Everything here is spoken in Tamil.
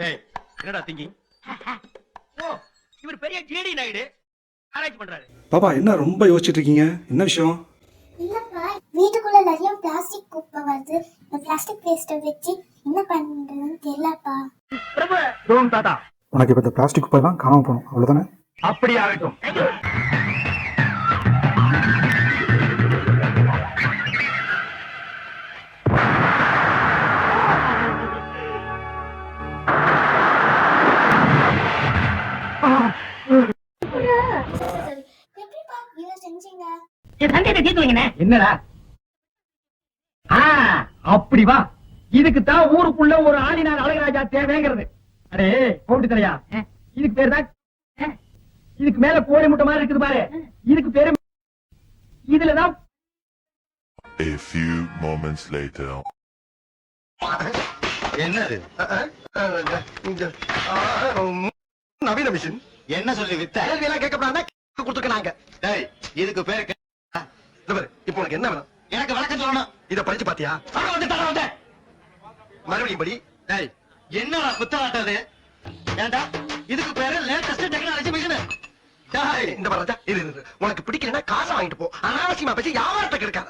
டேய் என்னடா திங்கிங்? ஓ இவர் பெரிய ஜிடி நாயுடு ஆராய்ச்சி பண்றாரு. பாப்பா என்ன ரொம்ப யோசிச்சுட்டு இருக்கீங்க? என்ன விஷயம்? இல்லப்பா, வீட்டுக்குள்ள நிறைய பிளாஸ்டிக் குப்பை வருது. இந்த பிளாஸ்டிக் வேஸ்ட்டை வச்சு என்ன பண்றதுன்னு தெரியலப்பா. பிரபு தோம் தாத்தா உனக்கு இப்போ இந்த பிளாஸ்டிக் குப்பை எல்லாம் காணாம போகணும், அவ்வளோதானே? அப்படி ஆகட்டும். எப்படிப்பா இதை செஞ்சீங்க? என் சண்டையை தீர்த்து வைங்கண்ணே. என்னடா அப்படி வா. இதுக்கு தான் ஊருக்குள்ள ஒரு ஆளினார் அழகராஜா தேவைங்கிறது. அடே போட்டு தலையா, இதுக்கு பேரு தான். இதுக்கு மேல கோழி முட்டை மாதிரி இருக்குது பாரு, இதுக்கு பேரு. இதுலதான். A few moments later. என்னது நவீன மிஷின் என்ன சொல்லி வித்த கேள்வி எல்லாம் கேட்கப்படாத கொடுத்துருக்காங்க. டேய் இதுக்கு பேரு இப்போ உனக்கு என்ன வேணும்? எனக்கு விளக்கம் சொல்லணும். இத படிச்சு பாத்தியா? வந்து மறுபடியும் படி. டேய் என்னடா குத்தாட்டது? ஏண்டா இதுக்கு பேரு லேட்டஸ்ட் டெக்னாலஜி மிஷின். இந்த பாரு ராஜா, இரு உனக்கு பிடிக்கலன்னா காசை வாங்கிட்டு போ. அனாவசியமா பேசி வியாபாரத்தை கெடுக்காத.